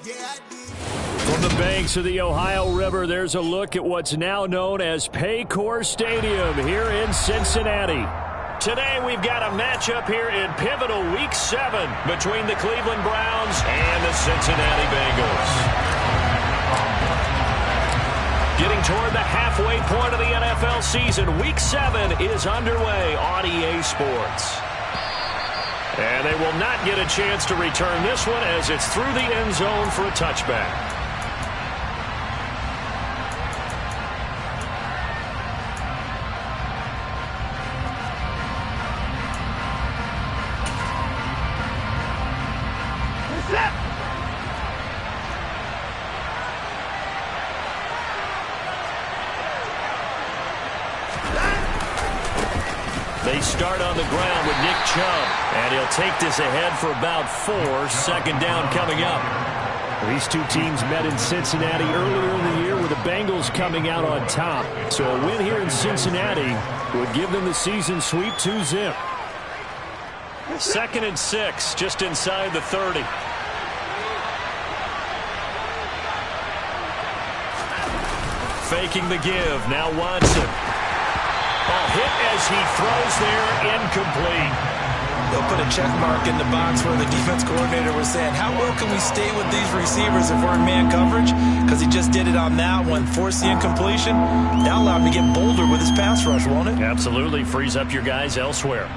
From the banks of the Ohio River, there's a look at what's now known as Paycor Stadium here in Cincinnati. Today we've got a matchup here in pivotal Week 7 between the Cleveland Browns and the Cincinnati Bengals. Getting toward the halfway point of the NFL season, Week 7 is underway on EA Sports. And they will not get a chance to return this one as it's through the end zone for a touchback. They start on the ground with Nick Chubb, and he'll take this ahead for about 4. Second down coming up. These two teams met in Cincinnati earlier in the year with the Bengals coming out on top. So a win here in Cincinnati would give them the season sweep 2-zip. 2nd and 6, just inside the 30. Faking the give, now Watson. Hit as he throws there, incomplete. They'll put a check mark in the box where the defense coordinator was saying, how well can we stay with these receivers if we're in man coverage? Because he just did it on that one, forced the incompletion. That allowed him to get bolder with his pass rush, won't it? Absolutely, frees up your guys elsewhere.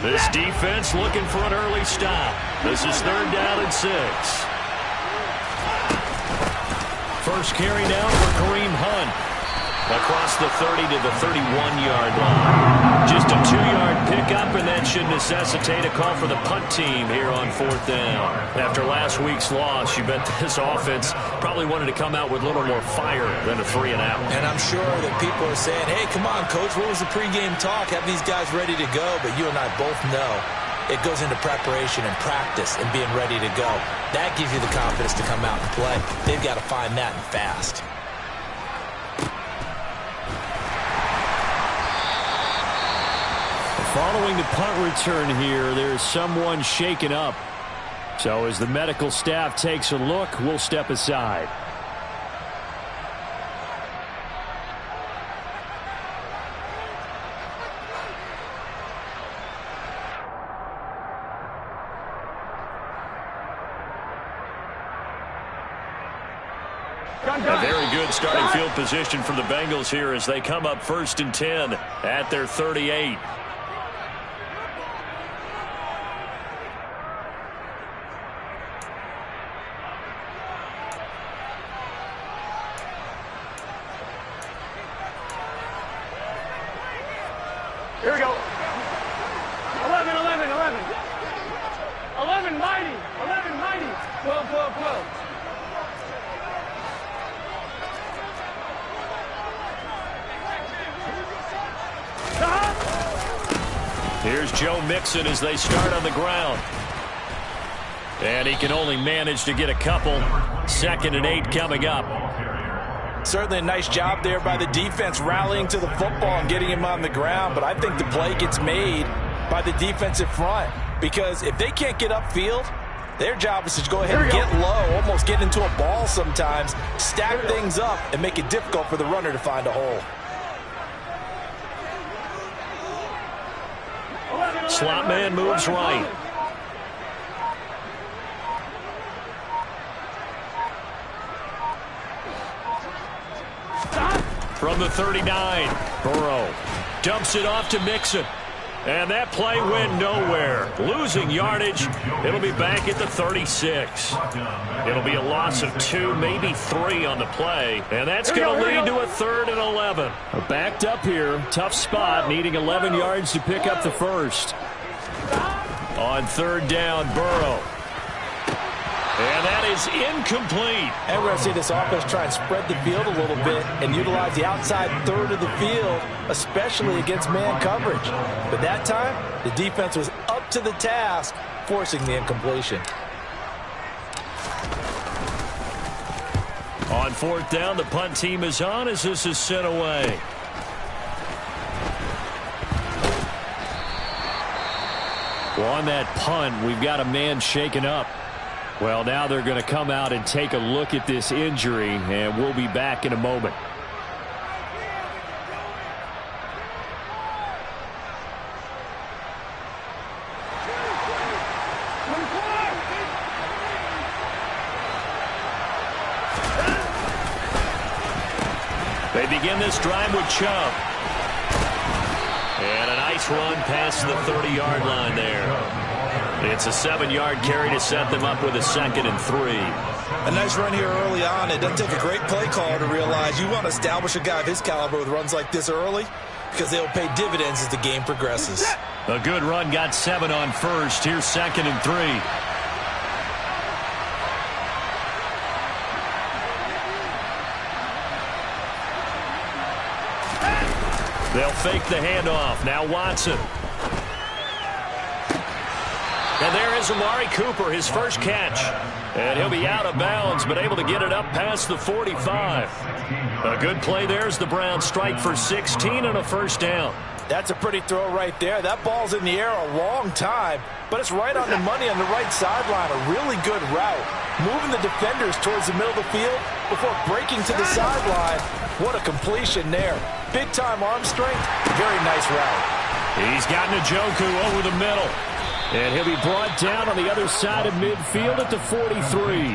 This defense looking for an early stop. This is 3rd down and 6. First carry down for Kareem Hunt. Across the 30 to the 31-yard line. Just a 2-yard pickup, and that should necessitate a call for the punt team here on 4th down. After last week's loss, you bet this offense probably wanted to come out with a little more fire than a 3-and-out. And I'm sure that people are saying, hey, come on, Coach, what was the pregame talk? Have these guys ready to go? But you and I both know it goes into preparation and practice and being ready to go. That gives you the confidence to come out and play. They've got to find that and fast. Following the punt return here, there's someone shaken up. So as the medical staff takes a look, we'll step aside. A very good starting field position for the Bengals here as they come up 1st and 10 at their 38. Here we go. 11, 11, 11. 11 mighty. 11 mighty. 12, 12, 12. Here's Joe Mixon as they start on the ground. And he can only manage to get a couple. 2nd and 8 coming up. Certainly a nice job there by the defense rallying to the football and getting him on the ground. But I think the play gets made by the defensive front. Because if they can't get upfield, their job is to go ahead and get low, almost get into a ball sometimes, stack things up, and make it difficult for the runner to find a hole. Slot man moves right. From the 39, Burrow dumps it off to Mixon. And that play went nowhere. Losing yardage. It'll be back at the 36. It'll be a loss of 2, maybe 3 on the play. And that's going to lead to a 3rd and 11. Backed up here. Tough spot. Needing 11 yards to pick up the first. On 3rd down, Burrow. And that is incomplete. And we're going to see this offense try and spread the field a little bit and utilize the outside third of the field, especially against man coverage. But that time, the defense was up to the task, forcing the incompletion. On fourth down, the punt team is on as this is sent away. Well, on that punt, we've got a man shaken up. Well, now they're going to come out and take a look at this injury, and we'll be back in a moment. They begin this drive with Chubb. And a nice run past the 30-yard line there. It's a 7-yard carry to set them up with a 2nd and 3. A nice run here early on. It doesn't take a great play caller to realize you want to establish a guy of his caliber with runs like this early because they'll pay dividends as the game progresses. A good run, got 7 on first. Here's 2nd and 3. They'll fake the handoff. Now Watson. And there is Amari Cooper, his first catch. And he'll be out of bounds, but able to get it up past the 45. A good play there as the Browns strike for 16 and a first down. That's a pretty throw right there. That ball's in the air a long time, but it's right on the money on the right sideline. A really good route. Moving the defenders towards the middle of the field before breaking to the sideline. What a completion there. Big-time arm strength. Very nice route. He's got Njoku over the middle. And he'll be brought down on the other side of midfield at the 43.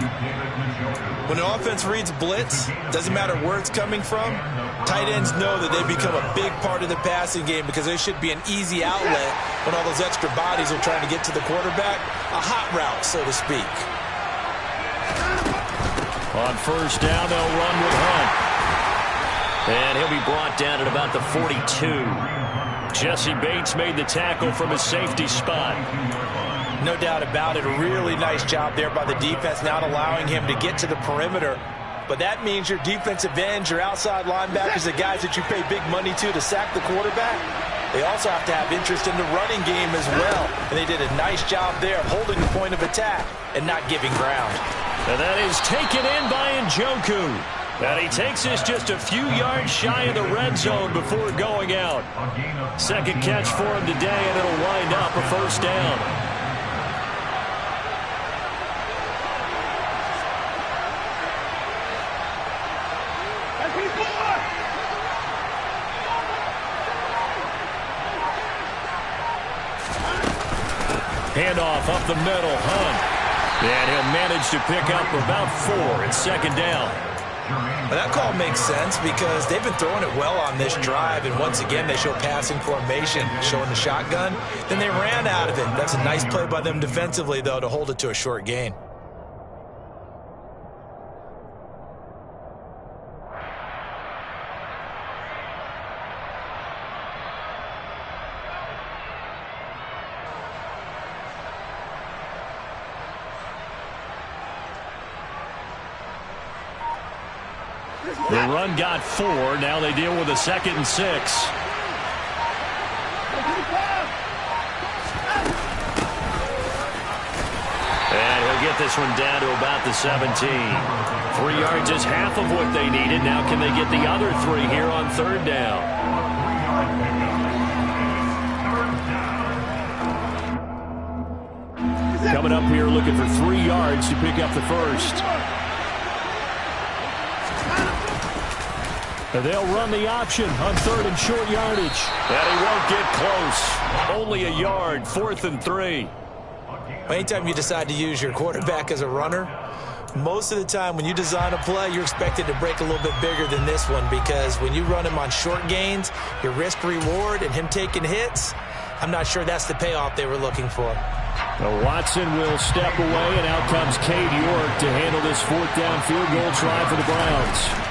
When an offense reads blitz, doesn't matter where it's coming from, tight ends know that they become a big part of the passing game because there should be an easy outlet when all those extra bodies are trying to get to the quarterback. A hot route, so to speak. On first down, they'll run with Hunt. And he'll be brought down at about the 42. Jesse Bates made the tackle from his safety spot. No doubt about it. A really nice job there by the defense, not allowing him to get to the perimeter. But that means your defensive ends, your outside linebackers, the guys that you pay big money to sack the quarterback, they also have to have interest in the running game as well. And they did a nice job there holding the point of attack and not giving ground. And that is taken in by Njoku. And he takes us just a few yards shy of the red zone before going out. Second catch for him today, and it'll wind up a first down. Handoff up the middle, Hunt. And he'll manage to pick up about 4 at second down. Well, that call makes sense because they've been throwing it well on this drive, and once again they show passing formation, showing the shotgun. Then they ran out of it. That's a nice play by them defensively, though, to hold it to a short gain. The run got 4. Now they deal with a 2nd and 6. And he'll get this one down to about the 17. 3 yards is half of what they needed. Now can they get the other 3 here on third down? Coming up here looking for 3 yards to pick up the first. And they'll run the option on 3rd and short yardage. And he won't get close. Only a yard, 4th and 3. Anytime you decide to use your quarterback as a runner, most of the time when you design a play, you're expected to break a little bit bigger than this one because when you run him on short gains, your risk-reward and him taking hits, I'm not sure that's the payoff they were looking for. Now Watson will step away, and out comes Cade York to handle this 4th down field goal try for the Browns.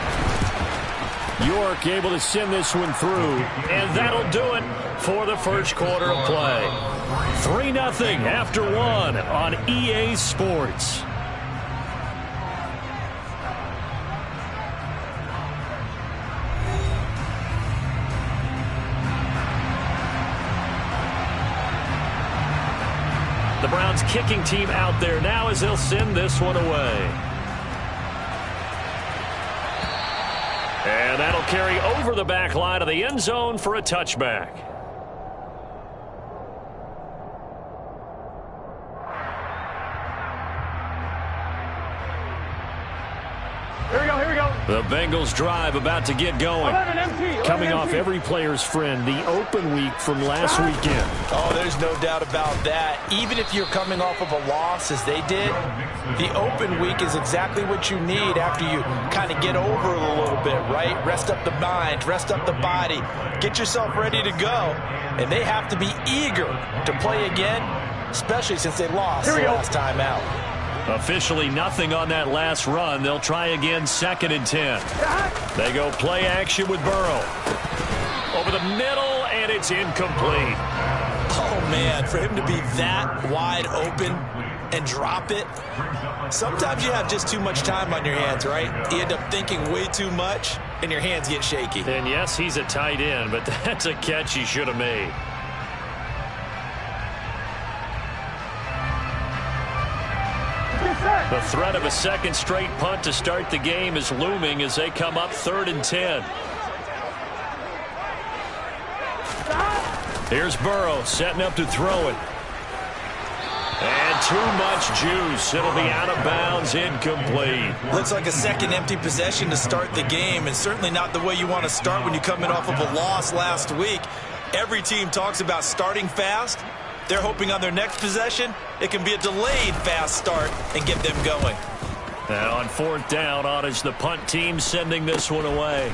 York able to send this one through, and that'll do it for the first quarter of play. 3-0 after 1 on EA Sports. The Browns kicking team out there now as they'll send this one away. And that'll carry over the back line of the end zone for a touchback. Here we go, here we go. The Bengals drive about to get going. 11 empty. Coming off every player's friend, the open week from last weekend. Oh, there's no doubt about that. Even if you're coming off of a loss as they did, the open week is exactly what you need after you kind of get over it a little bit, right? Rest up the mind, rest up the body, get yourself ready to go. And they have to be eager to play again, especially since they lost the last time out. Officially nothing on that last run. They'll try again, 2nd and 10. They go play action with Burrow. Over the middle, and it's incomplete. Oh, man, for him to be that wide open and drop it. Sometimes you have just too much time on your hands, right? You end up thinking way too much, and your hands get shaky. And yes, he's a tight end, but that's a catch he should have made. The threat of a second straight punt to start the game is looming as they come up 3rd and 10. Here's Burrow setting up to throw it. And too much juice. It'll be out of bounds, incomplete. Looks like a second empty possession to start the game, and certainly not the way you want to start when you're coming off of a loss last week. Every team talks about starting fast. They're hoping on their next possession, it can be a delayed fast start and get them going. And on 4th down, on is the punt team sending this one away.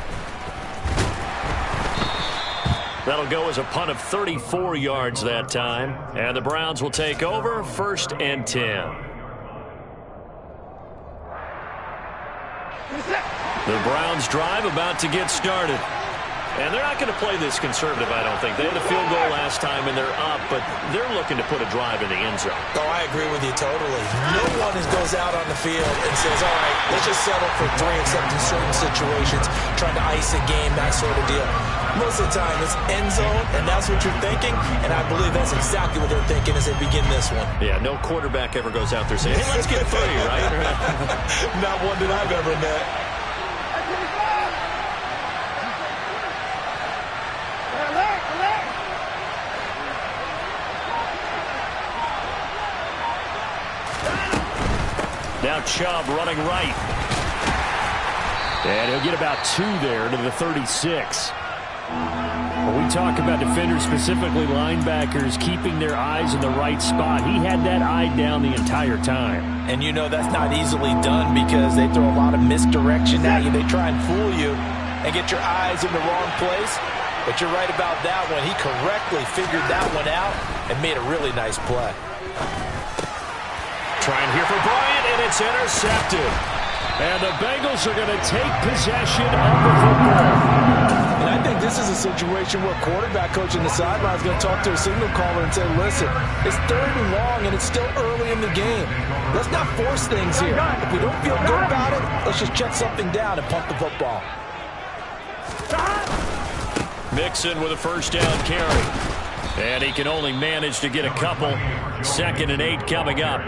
That'll go as a punt of 34 yards that time. And the Browns will take over, 1st and 10. The Browns drive about to get started. And they're not going to play this conservative, I don't think. They had a field goal last time, and they're up, but they're looking to put a drive in the end zone. Oh, I agree with you totally. No one goes out on the field and says, all right, let's just settle for 3 except in certain situations, trying to ice a game, that sort of deal. Most of the time, it's end zone, and that's what you're thinking, and I believe that's exactly what they're thinking as they begin this one. Yeah, no quarterback ever goes out there saying, hey, let's get 3, right? Not one that I've ever met. Now Chubb running right. And he'll get about 2 there to the 36. When we talk about defenders, specifically linebackers, keeping their eyes in the right spot, he had that eye down the entire time. And you know that's not easily done because they throw a lot of misdirection at you. They try and fool you and get your eyes in the wrong place. But you're right about that one. He correctly figured that one out and made a really nice play. Trying here for Bryant, and it's intercepted. And the Bengals are going to take possession of the football. And I think this is a situation where quarterback coach in the sideline is going to talk to a signal caller and say, listen, it's 3rd and long, and it's still early in the game. Let's not force things here. If we don't feel good about it, let's just check something down and punt the football. Mixon with a 1st down carry. And he can only manage to get a couple. 2nd and 8 coming up.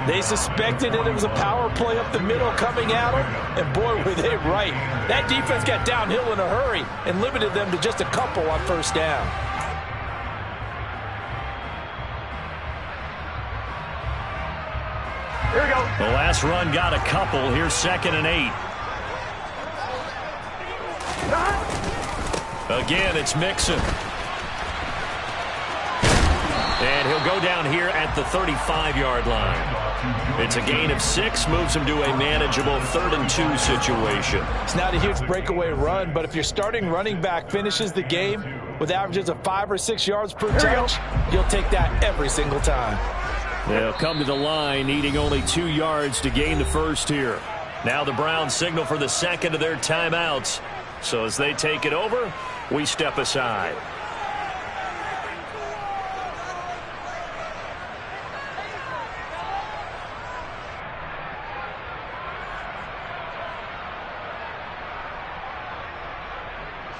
They suspected that it was a power play up the middle coming at them, and boy, were they right. That defense got downhill in a hurry and limited them to just a couple on 1st down. Here we go. The last run got a couple. Here's 2nd and 8. Again, it's Mixon. And he'll go down here at the 35-yard line. It's a gain of 6, moves him to a manageable 3rd and 2 situation. It's not a huge breakaway run, but if your starting running back finishes the game with averages of 5 or 6 yards per touch, you'll take that every single time. They'll come to the line, needing only 2 yards to gain the 1st here. Now the Browns signal for the 2nd of their timeouts. So as they take it over, we step aside.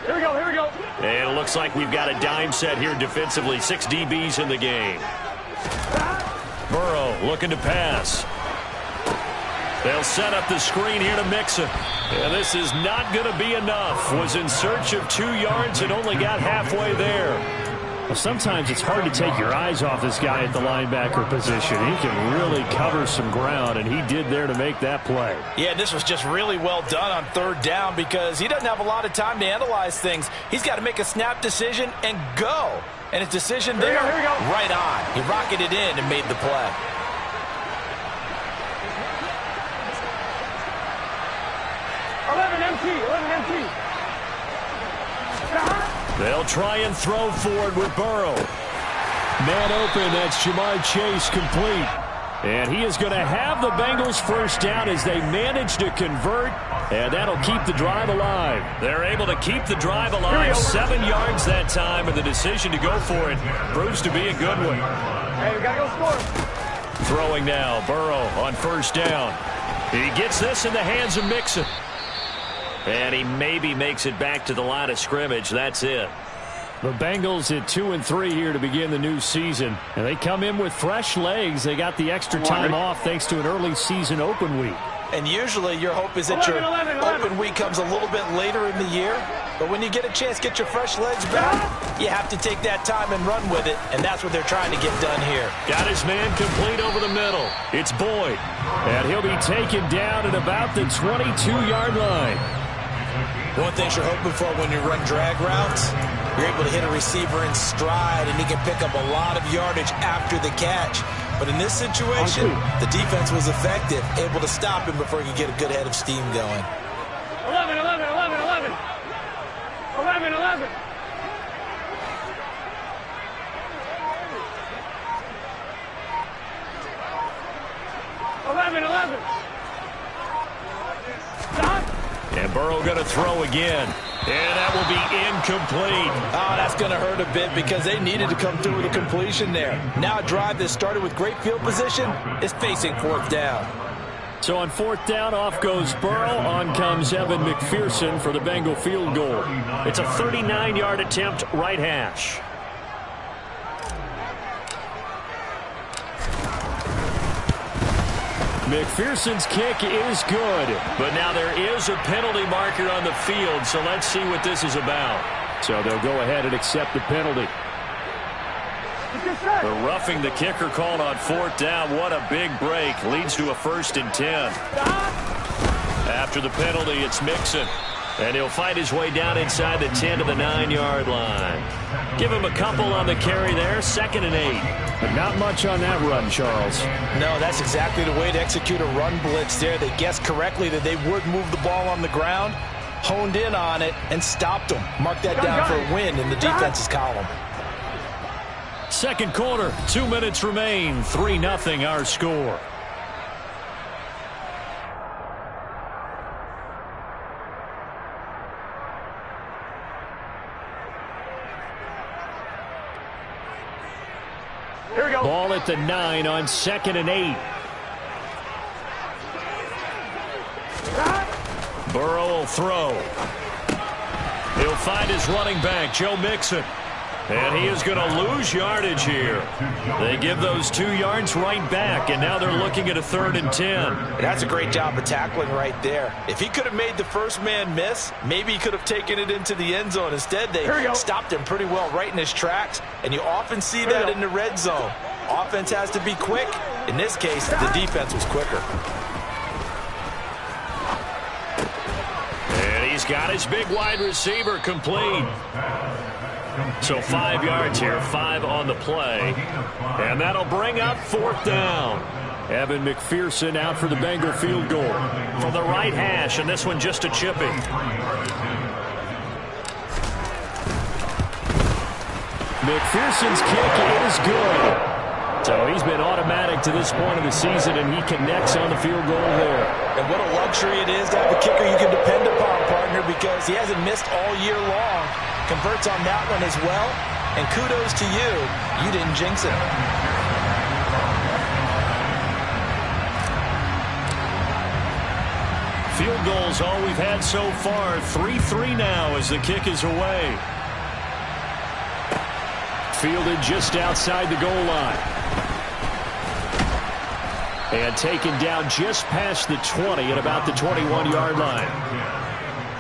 Here we go, here we go. And it looks like we've got a dime set here defensively. 6 DBs in the game. Burrow looking to pass. They'll set up the screen here to Mixon. And this is not going to be enough. Was in search of 2 yards and only got halfway there. Well, sometimes it's hard to take your eyes off this guy at the linebacker position. He can really cover some ground, and he did there to make that play. Yeah, this was just really well done on 3rd down because he doesn't have a lot of time to analyze things. He's got to make a snap decision and go. And his decision there, right on. He rocketed in and made the play. They'll try and throw forward with Burrow. Man open, that's Jamar Chase complete. And he is going to have the Bengals first down as they manage to convert, and that'll keep the drive alive. They're able to keep the drive alive. 7 yards that time, and the decision to go for it proves to be a good one. Hey, we got to go score. Throwing now, Burrow on 1st down. He gets this in the hands of Mixon. And he maybe makes it back to the line of scrimmage. That's it. The Bengals at 2-3 here to begin the new season. And they come in with fresh legs. They got the extra time off thanks to an early season open week. And usually your hope is that your open week comes a little bit later in the year. But when you get a chance to get your fresh legs back, you have to take that time and run with it. And that's what they're trying to get done here. Got his man complete over the middle. It's Boyd. And he'll be taken down at about the 22-yard line. One thing you're hoping for when you run drag routes, you're able to hit a receiver in stride, and he can pick up a lot of yardage after the catch. But in this situation, the defense was effective, able to stop him before he could get a good head of steam going. 11, 11, 11, 11. 11, 11. And Burrow going to throw again. And that will be incomplete. Oh, that's going to hurt a bit because they needed to come through with a completion there. Now a drive that started with great field position is facing 4th down. So on 4th down, off goes Burrow. On comes Evan McPherson for the Bengal field goal. It's a 39-yard attempt, right hash. McPherson's kick is good. But now there is a penalty marker on the field, so let's see what this is about. So they'll go ahead and accept the penalty. The roughing the kicker called on 4th down. What a big break. Leads to a 1st and 10. After the penalty, it's Mixon. And he'll fight his way down inside the 10 to the 9-yard line. Give him a couple on the carry there. 2nd and 8. But not much on that run, Charles. No, that's exactly the way to execute a run blitz there. They guessed correctly that they would move the ball on the ground, honed in on it, and stopped them. Mark that down for a win in the defense's column. 2nd quarter, 2 minutes remain. 3-0 our score. Here we go. Ball at the 9 on 2nd and 8. Burrow will throw. He'll find his running back, Joe Mixon. And he is going to lose yardage here. They give those 2 yards right back, and now they're looking at a 3rd and 10. That's a great job of tackling right there. If he could have made the first man miss, maybe he could have taken it into the end zone. Instead, they stopped him pretty well right in his tracks, and you often see that in the red zone. Offense has to be quick. In this case, the defense was quicker. And he's got his big wide receiver complete. So 5 yards here, 5 on the play. And that'll bring up 4th down. Evan McPherson out for the Bengal field goal. From the right hash, and this one just a chipping. McPherson's kick is good. So he's been automatic to this point of the season, and he connects on the field goal there. And what a luxury it is to have a kicker you can depend upon, partner, because he hasn't missed all year long. Converts on that one as well, and kudos to you. You didn't jinx it. Field goals all we've had so far. 3-3 now as the kick is away. Fielded just outside the goal line. And taken down just past the 20 at about the 21-yard line.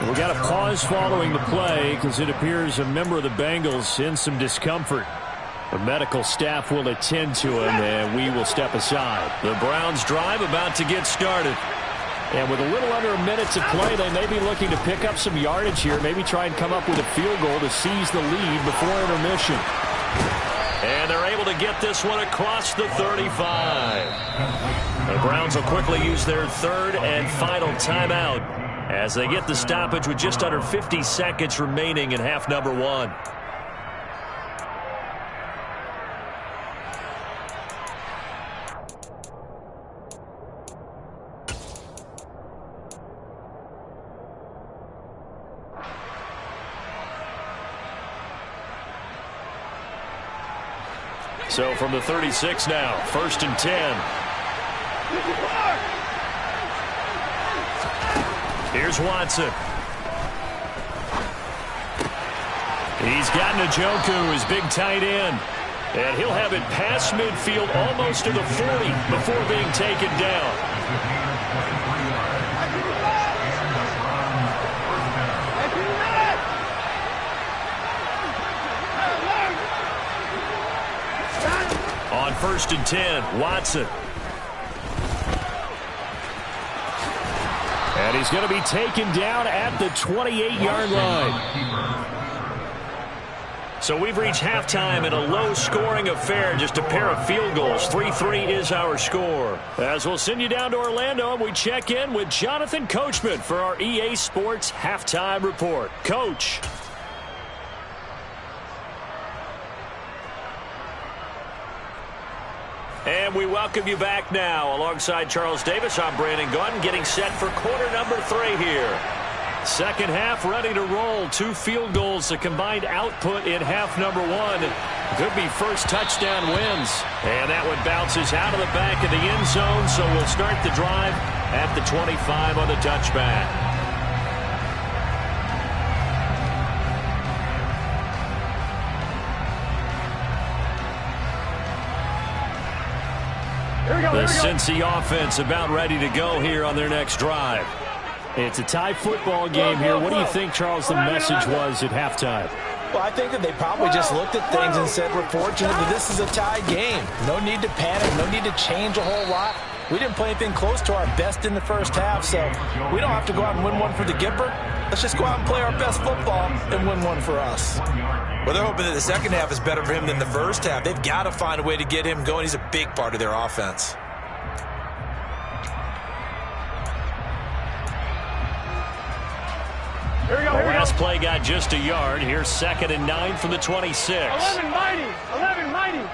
We got a pause following the play because it appears a member of the Bengals in some discomfort. The medical staff will attend to him, and we will step aside. The Browns drive about to get started. And with a little under a minute to play, they may be looking to pick up some yardage here, maybe try and come up with a field goal to seize the lead before intermission. And they're able to get this one across the 35. The Browns will quickly use their third and final timeout as they get the stoppage with just under 50 seconds remaining in half number 1. So from the 36 now, 1st and 10. Here's Watson. He's got Njoku, his big tight end. And he'll have it past midfield almost to the 40 before being taken down. On 1st and 10, Watson. And he's going to be taken down at the 28-yard line. So we've reached halftime in a low-scoring affair, just a pair of field goals. 3-3 is our score. As we'll send you down to Orlando, and we check in with Jonathan Coachman for our EA Sports Halftime Report. Coach. And we welcome you back now. Alongside Charles Davis, I'm Brandon Gaudin, getting set for quarter number 3 here. Second half ready to roll. 2 field goals, the combined output in half number 1. Could be first touchdown wins. And that one bounces out of the back of the end zone, so we'll start the drive at the 25 on the touchback. The Cincy offense about ready to go here on their next drive. It's a tie football game here. What do you think, Charles, the message was at halftime? Well, I think that they probably just looked at things and said, we're fortunate that this is a tie game. No need to panic. No need to change a whole lot. We didn't play anything close to our best in the first half, so we don't have to go out and win one for the Gipper. Let's just go out and play our best football and win one for us. Well, they're hoping that the second half is better for him than the first half. They've got to find a way to get him going. He's a big part of their offense. Here we go, the last play got just a yard. Here's 2nd and 9 from the 26. 11 mighty. 11 mighty.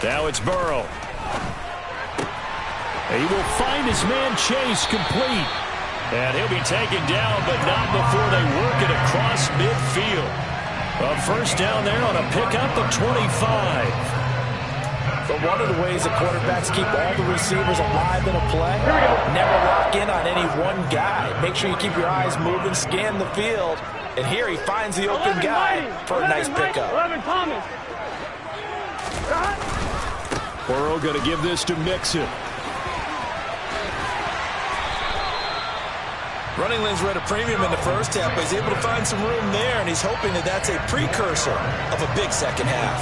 Now it's Burrow. He will find his man Chase complete. And he'll be taken down, but not before they work it across midfield. A first down there on a pickup of 25. But one of the ways that quarterbacks keep all the receivers alive in a play, never lock in on any one guy. Make sure you keep your eyes moving, scan the field. And here he finds the open guy for a nice pickup. 11 Thomas. Burrow going to give this to Mixon. Running lanes were at a premium in the first half, but he's able to find some room there, and he's hoping that that's a precursor of a big second half.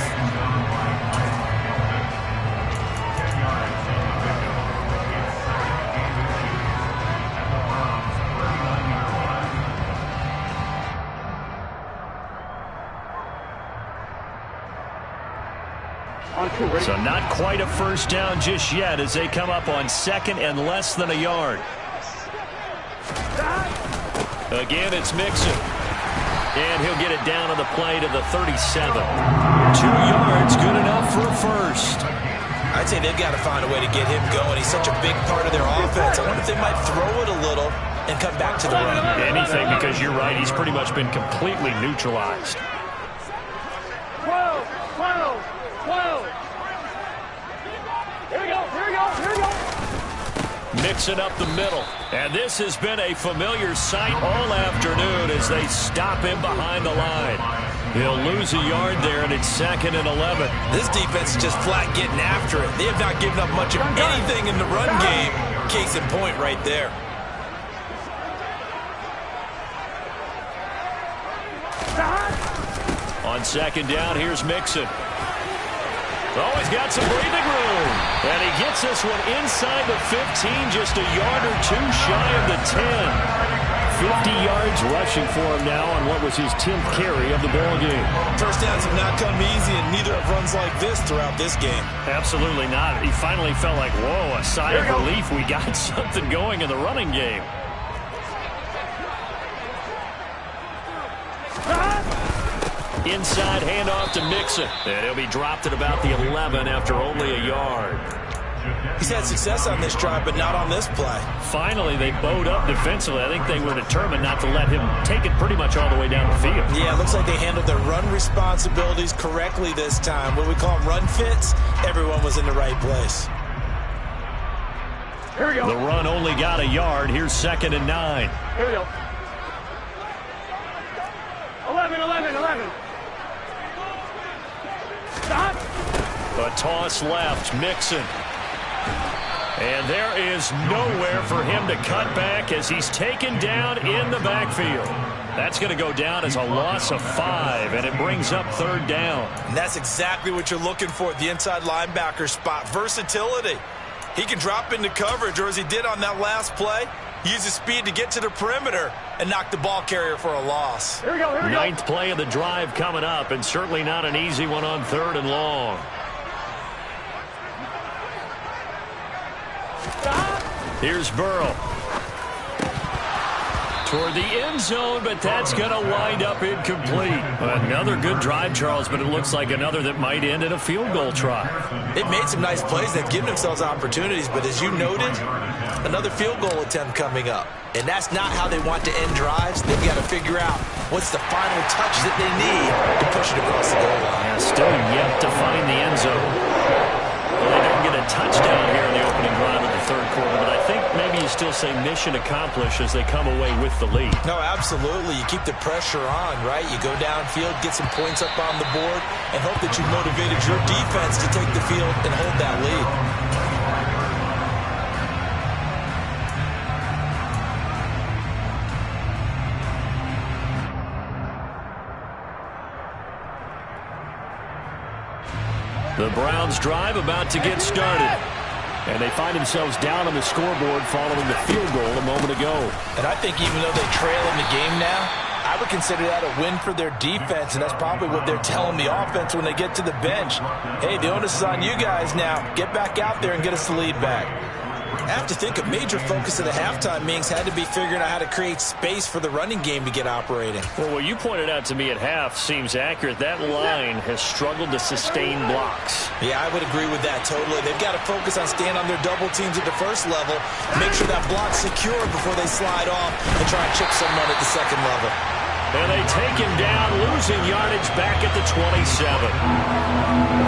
So not quite a first down just yet as they come up on 2nd and less than a yard. Again, it's Mixon. And he'll get it down on the play to the 37. 2 yards, good enough for a first. I'd say they've got to find a way to get him going. He's such a big part of their offense. I wonder if they might throw it a little and come back to the run. Anything, because you're right, he's pretty much been completely neutralized. 12, 12, 12. Here we go, here we go, here we go. Mixing up the middle. And this has been a familiar sight all afternoon as they stop him behind the line. He'll lose a yard there, and it's 2nd and 11. This defense is just flat getting after it. They have not given up much of anything in the run game. Case in point right there. On 2nd down, here's Mixon. Oh, he's got some breathing room. And he gets this one inside the 15, just a yard or two shy of the 10. 50 yards rushing for him now on what was his 10th carry of the ball game. First downs have not come easy, and neither have runs like this throughout this game. Absolutely not. He finally felt like, whoa, a sigh of relief. We got something going in the running game. Inside handoff to Mixon. And he'll be dropped at about the 11 after only a yard. He's had success on this drive, but not on this play. Finally, they bowed up defensively. I think they were determined not to let him take it pretty much all the way down the field. Yeah, it looks like they handled their run responsibilities correctly this time. What we call them run fits, everyone was in the right place. Here we go. The run only got a yard. Here's 2nd and 9. Here we go. 11. Stop. A toss left, Mixon. And there is nowhere for him to cut back as he's taken down in the backfield. That's going to go down as a loss of 5, and it brings up 3rd down. And that's exactly what you're looking for at the inside linebacker spot, versatility. He can drop into coverage, or as he did on that last play, use his speed to get to the perimeter and knock the ball carrier for a loss. Here we go. 9th play of the drive coming up, and certainly not an easy one on 3rd and long. Here's Burrow. Toward the end zone, but that's going to wind up incomplete. Another good drive, Charles, but it looks like another that might end in a field goal try. They've made some nice plays. They've given themselves opportunities, but as you noted, another field goal attempt coming up. And that's not how they want to end drives. They've got to figure out what's the final touch that they need to push it across the goal line. Yeah, still yet to find the end zone. Well, they didn't get a touchdown here in the opening drive of the 3rd quarter, but I think maybe you still say mission accomplished as they come away with the lead. No, absolutely. You keep the pressure on, right? You go downfield, get some points up on the board, and hope that you motivated your defense to take the field and hold that lead. The Browns drive about to get started. And they find themselves down on the scoreboard following the field goal a moment ago. And I think even though they trail in the game now, I would consider that a win for their defense, and that's probably what they're telling the offense when they get to the bench. Hey, the onus is on you guys now. Get back out there and get us the lead back. I have to think a major focus of the halftime meetings had to be figuring out how to create space for the running game to get operating. Well, what you pointed out to me at half seems accurate. That line has struggled to sustain blocks. Yeah, I would agree with that totally. They've got to focus on staying on their double teams at the first level, make sure that block's secure before they slide off and try and chip someone at the second level. And they take him down, losing yardage back at the 27.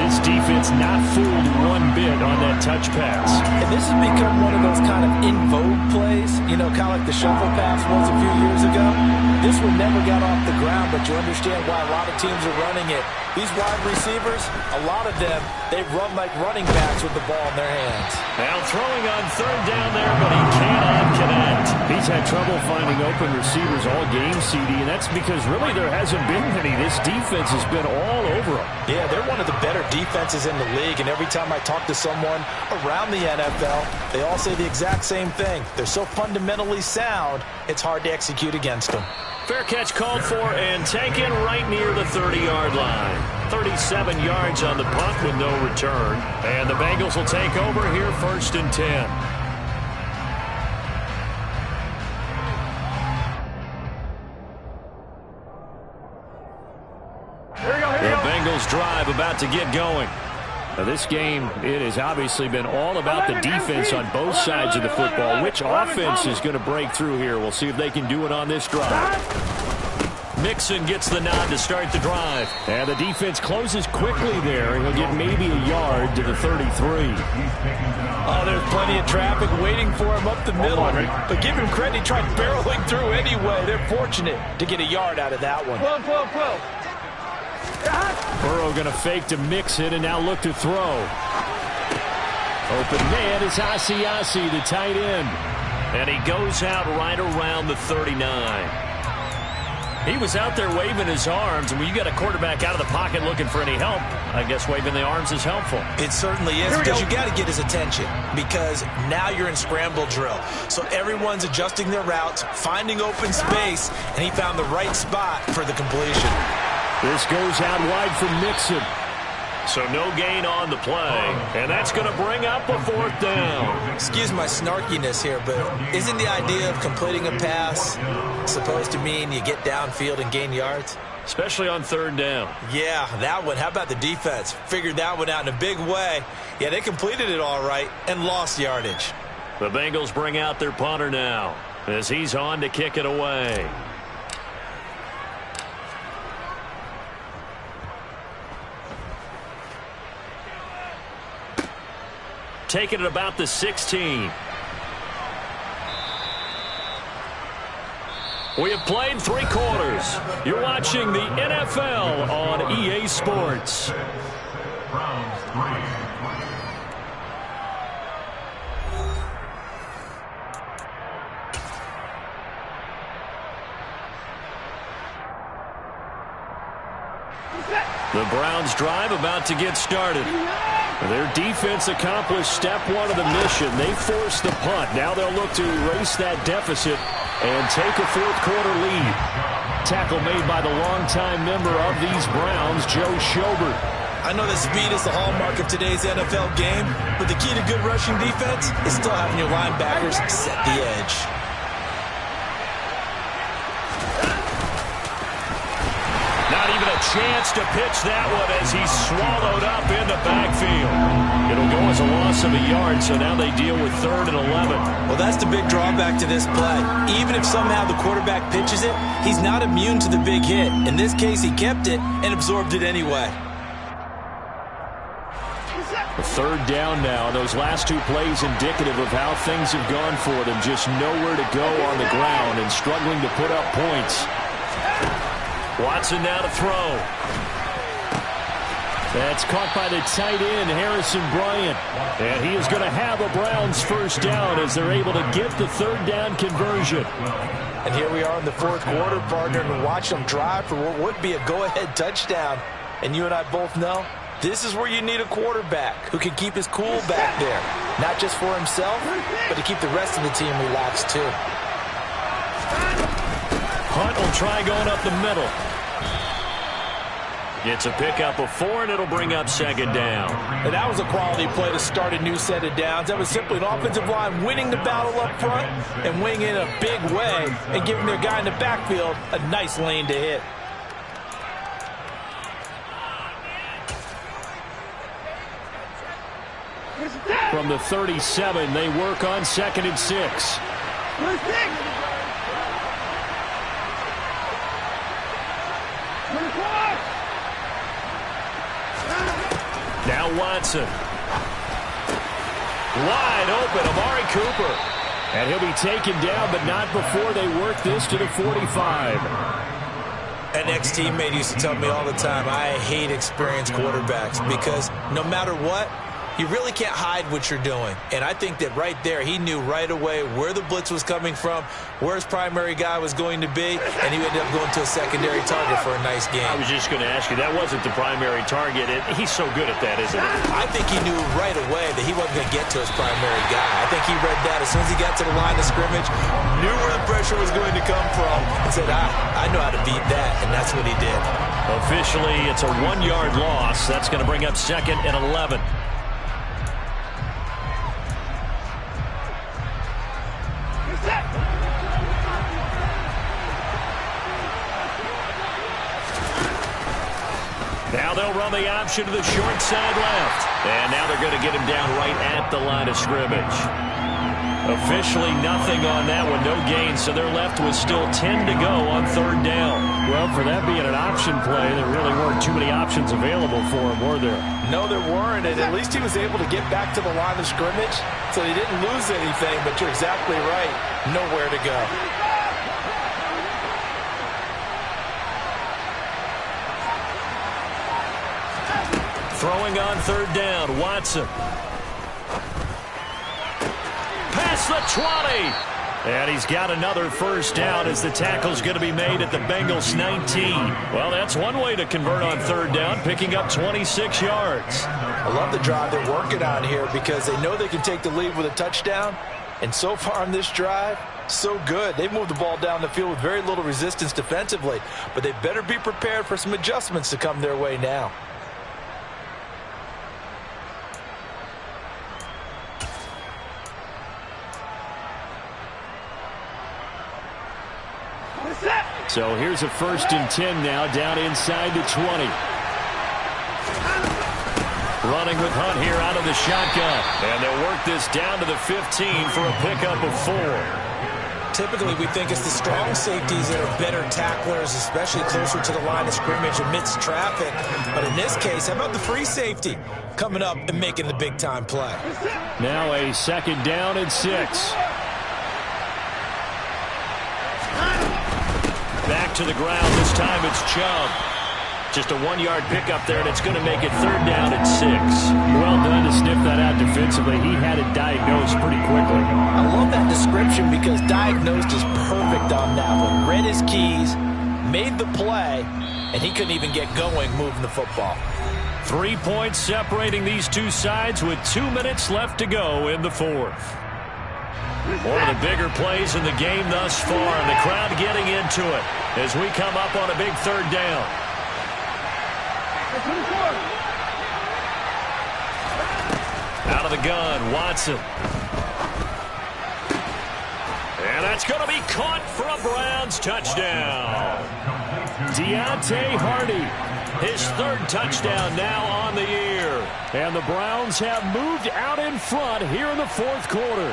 This defense not fooled one bit on that touch pass. And this has become one of those kind of in vogue plays, you know, kind of like the shuffle pass was a few years ago. This one never got off the ground, but you understand why a lot of teams are running it. These wide receivers, a lot of them, they run like running backs with the ball in their hands. Now throwing on 3rd down there, but he cannot connect. He's had trouble finding open receivers all game, CD, and that's because really there hasn't been any. This defense has been all over them. Yeah, they're one of the better defenses in the league, and every time I talk to someone around the NFL, they all say the exact same thing. They're so fundamentally sound, it's hard to execute against them. Fair catch called for and taken right near the 30-yard line. 37 yards on the punt with no return. And the Bengals will take over here 1st and 10. The Bengals drive about to get going. Now this game, it has obviously been all about the defense on both sides of the football. Which offense is going to break through here? We'll see if they can do it on this drive. Mixon gets the nod to start the drive. And the defense closes quickly there. He'll get maybe a yard to the 33. Oh, there's plenty of traffic waiting for him up the middle. But give him credit, he tried barreling through anyway. They're fortunate to get a yard out of that one. 12. Burrow going to fake to mix it and now look to throw. Open man is Asiasi, the tight end. And he goes out right around the 39. He was out there waving his arms, and when you got a quarterback out of the pocket looking for any help, I guess waving the arms is helpful. It certainly is, because you got to get his attention, because now you're in scramble drill. So everyone's adjusting their routes, finding open space, and he found the right spot for the completion. This goes out wide for Mixon. So no gain on the play, and that's going to bring up a 4th down. Excuse my snarkiness here, but isn't the idea of completing a pass supposed to mean you get downfield and gain yards? Especially on 3rd down. Yeah, that one. How about the defense? Figured that one out in a big way. Yeah, they completed it all right and lost yardage. The Bengals bring out their punter now as he's on to kick it away. Taking it about the 16. We have played 3 quarters. You're watching the NFL on EA Sports. The Browns drive about to get started. Their defense accomplished step 1 of the mission. They forced the punt. Now they'll look to erase that deficit and take a 4th quarter lead. Tackle made by the longtime member of these Browns, Joe Schobert. I know that speed is the hallmark of today's NFL game, but the key to good rushing defense is still having your linebackers set the edge. Not even a chance to pitch that one as he's swallowed up in the backfield. It'll go as a loss of a yard, so now they deal with 3rd and 11. Well, that's the big drawback to this play. Even if somehow the quarterback pitches it, he's not immune to the big hit. In this case, he kept it and absorbed it anyway. A 3rd down now. Those last 2 plays indicative of how things have gone for them. Just nowhere to go on the ground and struggling to put up points. Watson now to throw. That's caught by the tight end, Harrison Bryant. And he is going to have a Browns 1st down as they're able to get the 3rd down conversion. And here we are in the 4th quarter, partner, and watch them drive for what would be a go-ahead touchdown. And you and I both know this is where you need a quarterback who can keep his cool back there. Not just for himself, but to keep the rest of the team relaxed too. Hunt will try going up the middle. Gets a pickup of 4, and it'll bring up 2nd down. And that was a quality play to start a new set of downs. That was simply an offensive line winning the battle up front and winning in a big way and giving their guy in the backfield a nice lane to hit. From the 37, they work on 2nd and 6. Now Watson. Wide open, Amari Cooper. And he'll be taken down, but not before they work this to the 45. An ex-teammate used to tell me all the time, I hate experienced quarterbacks because no matter what, you really can't hide what you're doing. And I think that right there, he knew right away where the blitz was coming from, where his primary guy was going to be, and he ended up going to a secondary target for a nice game. I was just going to ask you, that wasn't the primary target. He's so good at that, isn't he? I think he knew right away that he wasn't going to get to his primary guy. I think he read that as soon as he got to the line of scrimmage, knew where the pressure was going to come from, and said, I know how to beat that, and that's what he did. Officially, it's a 1-yard loss. That's going to bring up 2nd and 11. Now they'll run the option to the short side left. And now they're going to get him down right at the line of scrimmage. Officially nothing on that one, no gain, so they're left with still 10 to go on 3rd down. Well, for that being an option play, there really weren't too many options available for him, were there? No, there weren't, and at least he was able to get back to the line of scrimmage, so he didn't lose anything, but you're exactly right, nowhere to go. Throwing on third down, Watson. Past the 20. And he's got another first down as the tackle's going to be made at the Bengals 19. Well, that's one way to convert on third down, picking up 26 yards. I love the drive they're working on here because they know they can take the lead with a touchdown. And so far on this drive, so good. They've moved the ball down the field with very little resistance defensively, but they better be prepared for some adjustments to come their way now. So here's a 1st and 10 now, down inside the 20. Running with Hunt here out of the shotgun. And they'll work this down to the 15 for a pickup of 4. Typically, we think it's the strong safeties that are better tacklers, especially closer to the line of scrimmage amidst traffic. But in this case, how about the free safety coming up and making the big-time play? Now a 2nd down and 6. Back to the ground. This time it's Chubb. Just a 1-yard pickup there, and it's going to make it 3rd down and 6. Well done to sniff that out defensively. He had it diagnosed pretty quickly. I love that description because diagnosed is perfect on that one. Read his keys, made the play, and he couldn't even get going moving the football. 3 points separating these two sides with 2 minutes left to go in the 4th. One of the bigger plays in the game thus far, and the crowd getting into it as we come up on a big 3rd down. Out of the gun, Watson. And that's going to be caught for a Browns touchdown. Deontay Hardy. His 3rd touchdown now on the year. And the Browns have moved out in front here in the 4th quarter.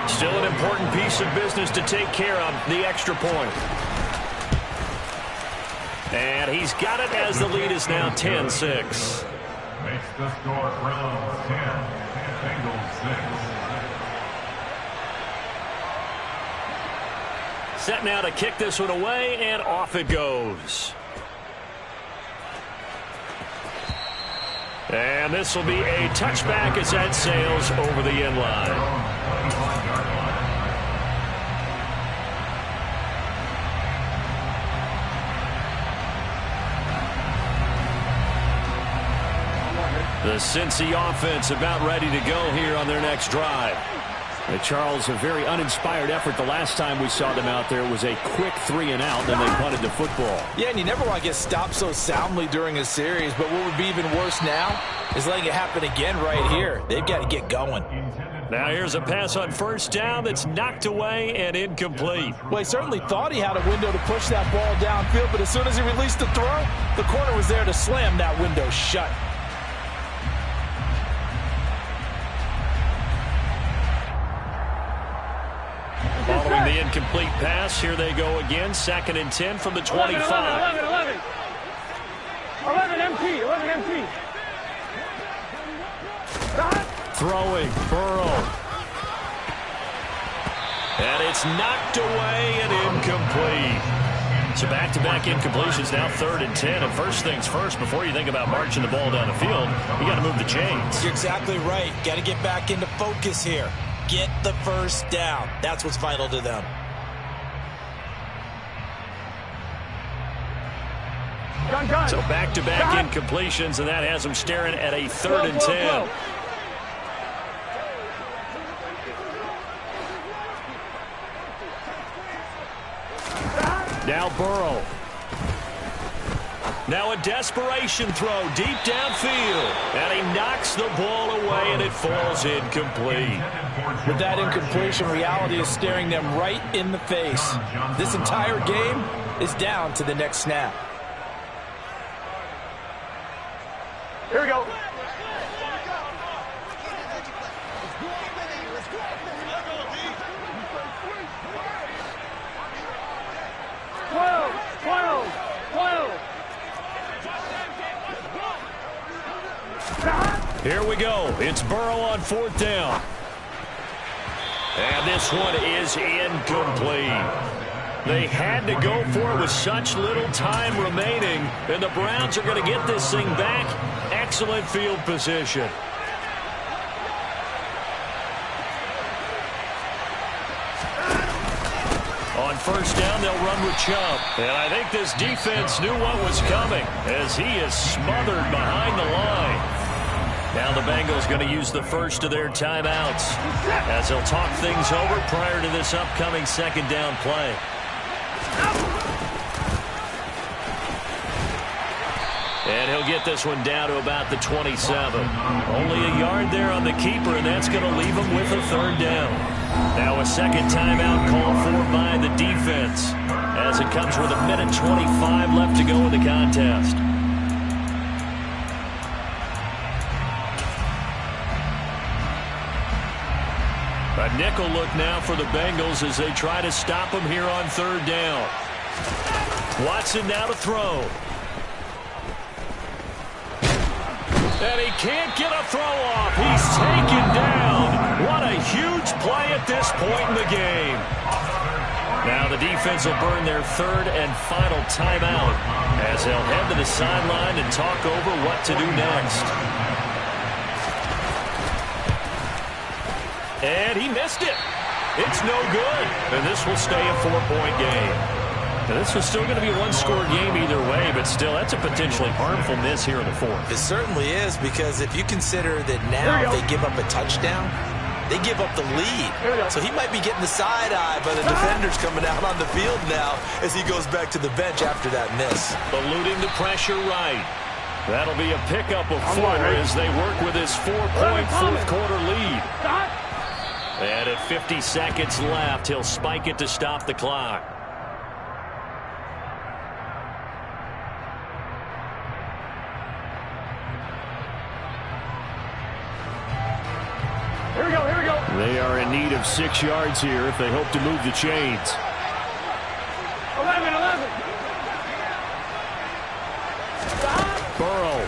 Still an important piece of business to take care of, the extra point. And he's got it as the lead is now 10-6. Makes the score Browns 10, Bengals 6. Set now to kick this one away, and off it goes. And this will be a touchback as that sails over the end line. The Cincy offense about ready to go here on their next drive. Charles, a very uninspired effort the last time we saw them out there. It was a quick 3 and out, then they punted the football. Yeah, and you never want to get stopped so soundly during a series, but what would be even worse now is letting it happen again right here. They've got to get going. Now here's a pass on 1st down that's knocked away and incomplete. Well, he certainly thought he had a window to push that ball downfield, but as soon as he released the throw, the corner was there to slam that window shut. Following the incomplete pass, here they go again. 2nd and 10 from the 25. 11 MT. Throwing, Burrow. And it's knocked away and incomplete. So back-to-back incompletions, now 3rd and 10. And first things first, before you think about marching the ball down the field, you got to move the chains. You're exactly right. Got to get back into focus here. Get the first down. That's what's vital to them. So back-to-back incompletions, and that has them staring at a 3rd and 10. Now Burrow. Now a desperation throw deep downfield. And he knocks the ball away, and it falls incomplete. With that incompletion, reality is staring them right in the face. This entire game is down to the next snap. Here we go. Here we go. It's Burrow on 4th down. And this one is incomplete. They had to go for it with such little time remaining, and the Browns are going to get this thing back at excellent field position. On first down, they'll run with Chubb. And I think this defense knew what was coming as he is smothered behind the line. Now the Bengals going to use the first of their timeouts as they'll talk things over prior to this upcoming second down play. And he'll get this one down to about the 27. Only a yard there on the keeper, and that's going to leave him with a third down. Now a second timeout called for by the defense as it comes with 1:25 left to go in the contest. A nickel look now for the Bengals as they try to stop him here on third down. Watson now to throw. And he can't get a throw off. He's taken down. What a huge play at this point in the game. Now the defense will burn their third and final timeout as they'll head to the sideline and talk over what to do next. And he missed it. It's no good. And this will stay a 4-point game. Now, this was still going to be a one-score game either way, but still, that's a potentially harmful miss here in the fourth. It certainly is, because if you consider that now if they give up a touchdown, they give up the lead. So he might be getting the side eye by the defenders coming out on the field now as he goes back to the bench after that miss. Eluding the pressure right. That'll be a pickup of 4 as they work with his 4-point fourth-quarter lead. And at 50 seconds left, he'll spike it to stop the clock. Here we go, here we go. They are in need of 6 yards here if they hope to move the chains. 11. Burrow.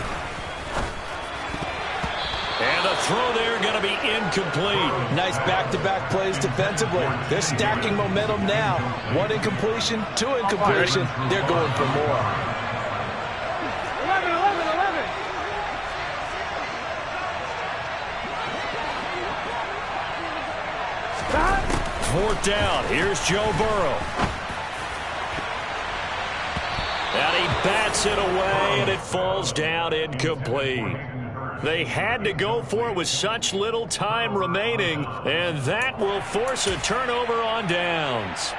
And the throw there going to be incomplete. Nice back-to-back plays defensively. They're stacking momentum now. 1 incompletion, 2 incompletion. They're going for more. 11. Fourth down. Here's Joe Burrow. And he bats it away, and it falls down incomplete. They had to go for it with such little time remaining, and that will force a turnover on downs.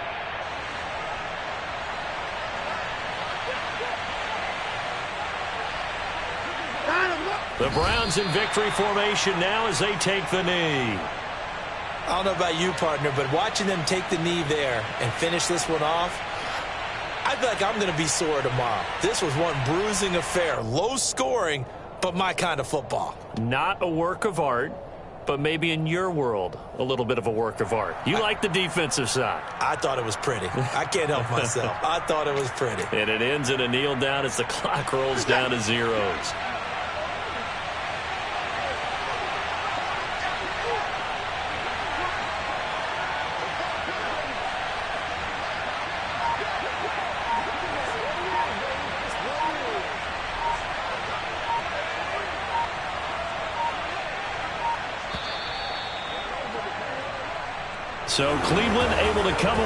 The Browns in victory formation now as they take the knee. I don't know about you, partner, but watching them take the knee there and finish this one off, I feel like I'm going to be sore tomorrow. This was one bruising affair. Low scoring, but my kind of football. Not a work of art, but maybe in your world, a little bit of a work of art. You like the defensive side. I thought it was pretty. I can't help myself. I thought it was pretty. And it ends in a kneel down as the clock rolls down to zeros. So Cleveland able to come away.